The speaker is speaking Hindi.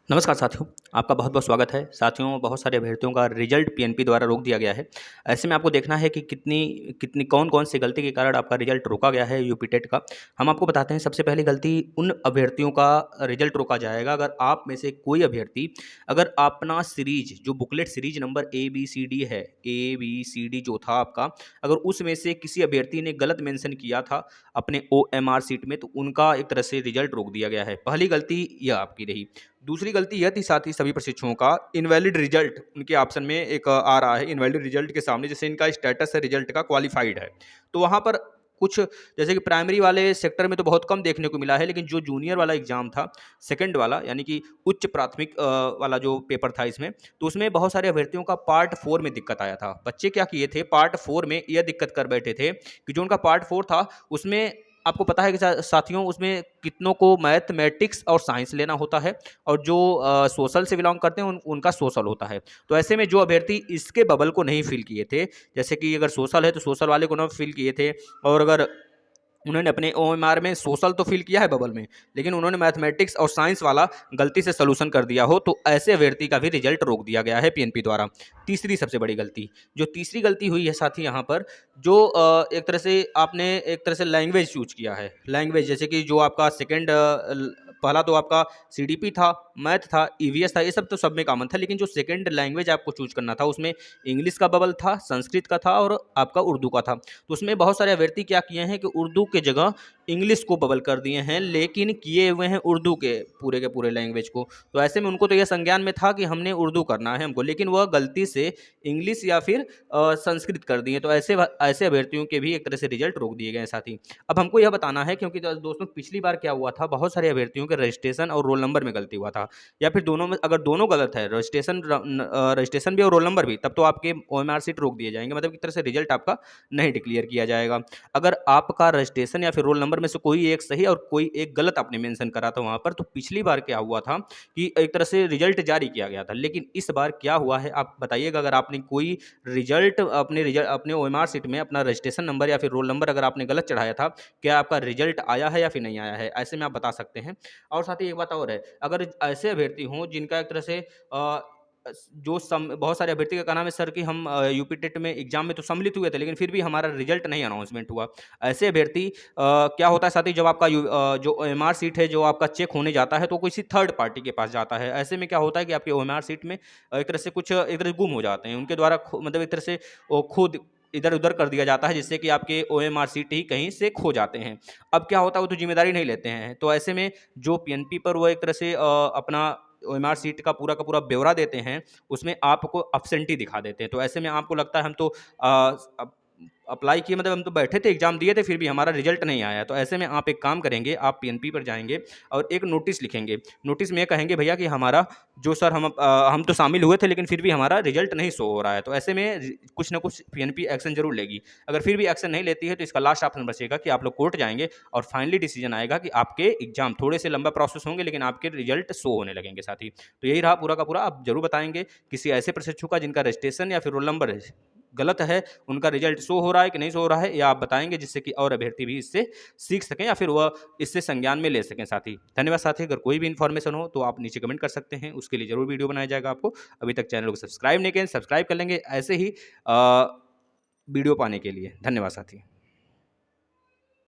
नमस्कार साथियों, आपका बहुत-बहुत स्वागत है। साथियों, बहुत सारे अभ्यर्थियों का रिजल्ट पीएनपी द्वारा रोक दिया गया है। ऐसे में आपको देखना है कि कितनी कितनी कौन-कौन सी गलती के कारण आपका रिजल्ट रोका गया है यूपी टेट का। हम आपको बताते हैं सबसे पहली गलती उन अभ्यर्थियों का रिजल्ट रोका जाएगा अगर आप में से कोई अभ्यर्थी अगर अपना सीरीज़ जो बुकलेट सीरीज़ नंबर ए-बी-सी-डी है, ए-बी-सी-डी जो था आपका, अगर उसमें से किसी अभ्यर्थी ने गलत मेंशन किया था अपने ओएमआर शीट में तो उनका एक तरह से रिजल्ट रोक दिया गया है। पहली गलती यह आपकी रही। दूसरी गलती यह थी साथ ही सभी प्रशिक्षुओं का इनवैलिड रिजल्ट उनके ऑप्शन में एक आ रहा है इनवैलिड रिजल्ट के सामने जैसे इनका स्टेटस है रिजल्ट का क्वालिफाइड है। तो वहाँ पर कुछ जैसे कि प्राइमरी वाले सेक्टर में तो बहुत कम देखने को मिला है लेकिन जो जूनियर वाला एग्जाम था सेकंड वाला यानी कि उच्च प्राथमिक वाला जो पेपर था इसमें तो उसमें बहुत सारे अभ्यर्थियों का पार्ट 4 में दिक्कत आया था। बच्चे क्या किए थे पार्ट 4 में यह दिक्कत कर बैठे थे कि जो उनका पार्ट 4 था उसमें आपको पता है कि साथियों उसमें कितनों को मैथमेटिक्स और साइंस लेना होता है और जो सोशल से बिलोंग करते हैं उनका सोशल होता है। तो ऐसे में जो अभ्यर्थी इसके बबल को नहीं फिल किए थे, जैसे कि अगर सोशल है तो सोशल वाले को ना फिल किए थे और अगर उन्होंने अपने ओएमआर में सोशल तो फिल किया है बबल में, लेकिन उन्होंने मैथमेटिक्स और साइंस वाला गलती से सॉल्यूशन कर दिया हो, तो ऐसे अभ्यर्थी का भी रिजल्ट रोक दिया गया है पीएनपी द्वारा। तीसरी सबसे बड़ी गलती, जो तीसरी गलती हुई है साथी यहाँ पर, जो एक तरह से आपने एक तरह से लैंग्वेज चूज़ किया है। लैंग्वेज जैसे कि जो आपका सेकंड पहला तो आपका सीडीपी था, मैथ था, ईवीएस था, ये सब तो सब में कॉमन था, लेकिन जो सेकंड लैंग्वेज आपको चूज़ करना था, उसमें इंग्लिश का बबल था, संस्कृत का था और आपका उर्दू का था। तो उसमें बहुत सारे अभ्यर्थी क्या किए हैं कि उर्दू के जगह इंग्लिश को बबल कर दिए हैं लेकिन किए हुए हैं उर्दू के पूरे लैंग्वेज को। तो ऐसे में उनको तो यह संज्ञान में था कि हमने उर्दू करना है हमको, लेकिन वह गलती से इंग्लिश या फिर संस्कृत कर दिए। तो ऐसे अभ्यर्थियों के भी एक तरह से रिजल्ट रोक दिए गए साथी। अब हमको यह बताना है क्योंकि दोस्तों पिछली बार क्या हुआ था, बहुत सारे अभ्यर्थियों के रजिस्ट्रेशन और रोल नंबर में गलती हुआ था या फिर दोनों में, अगर दोनों गलत है रजिस्ट्रेशन भी और रोल नंबर भी, तब तो आपके ओएमआर सीट रोक दिए जाएंगे, मतलब एक तरह से रिजल्ट आपका नहीं डिक्लेयर किया जाएगा। अगर आपका रजिस्ट्रेशन या फिर रोल नंबर में से कोई एक सही और कोई एक गलत आपने मेंशन करा था वहाँ पर, तो पिछली बार क्या हुआ था कि एक तरह से रिजल्ट जारी किया गया था, लेकिन इस बार क्या हुआ है आप बताइएगा। अगर आपने कोई रिजल्ट अपने ओएमआर सीट में अपना रजिस्ट्रेशन नंबर या फिर रोल नंबर अगर आपने गलत चढ़ाया था, क्या आपका रिजल्ट आया है या फिर नहीं आया है, ऐसे में आप बता सकते हैं। और साथ ही एक बात और है, अगर ऐसे अभ्यर्थी हों जिनका एक तरह से बहुत सारे अभ्यर्थी का नाम है सर कि हम यूपी टेट में एग्जाम में तो सम्मिलित हुए थे लेकिन फिर भी हमारा रिजल्ट नहीं अनाउंसमेंट हुआ। ऐसे अभ्यर्थी क्या होता है साथी, जब आपका जो ओएमआर सीट है जो आपका चेक होने जाता है तो किसी थर्ड पार्टी के पास जाता है। ऐसे में क्या होता है कि आपके ओएमआर सीट में एक तरह से एक तरह से गुम हो जाते हैं उनके द्वारा, मतलब एक तरह से वो खुद इधर-उधर कर दिया जाता है जिससे कि आपके ओएमआर सीट ही कहीं से खो जाते हैं। अब क्या होता है वो तो ज़िम्मेदारी नहीं लेते हैं। तो ऐसे में जो पीएनपी पर वो एक तरह से अपना ओएमआर सीट का पूरा ब्यौरा देते हैं, उसमें आपको एब्सेंटी दिखा देते हैं। तो ऐसे में आपको लगता है हम तो अप अप्लाई किए, मतलब हम तो बैठे थे, एग्ज़ाम दिए थे, फिर भी हमारा रिजल्ट नहीं आया। तो ऐसे में आप एक काम करेंगे, आप पीएनपी पर जाएँगे और एक नोटिस लिखेंगे। नोटिस में ये कहेंगे भैया कि हमारा जो सर हम तो शामिल हुए थे लेकिन फिर भी हमारा रिजल्ट नहीं शो हो रहा है। तो ऐसे में कुछ ना कुछ पीएनपी एक्शन ज़रूर लेगी। अगर फिर भी एक्शन नहीं लेती है तो इसका लास्ट ऑप्शन बचेगा कि आप लोग कोर्ट जाएँगे और फाइनली डिसीजन आएगा कि आपके एग्ज़ाम थोड़े से लंबा प्रोसेस होंगे लेकिन आपके रिजल्ट शो होने लगेंगे साथी। तो यही रहा पूरा का पूरा। आप ज़रूर बताएँगे किसी ऐसे प्रशिक्षु का जिनका रजिस्ट्रेशन या फिर रोल नंबर गलत है, उनका रिजल्ट शो हो रहा है कि नहीं शो हो रहा है, या आप बताएँगे जिससे कि और अभ्यर्थी भी इससे सीख सकें या फिर वह इससे संज्ञान में ले सकें साथी। धन्यवाद साथी, अगर कोई भी इन्फॉर्मेशन हो तो आप नीचे कमेंट कर सकते हैं, उसके लिए ज़रूर वीडियो बनाया जाएगा आपको। अभी तक चैनल को सब्सक्राइब नहीं किए, सब्सक्राइब कर लेंगे ऐसे ही वीडियो पाने के लिए। धन्यवाद साथी।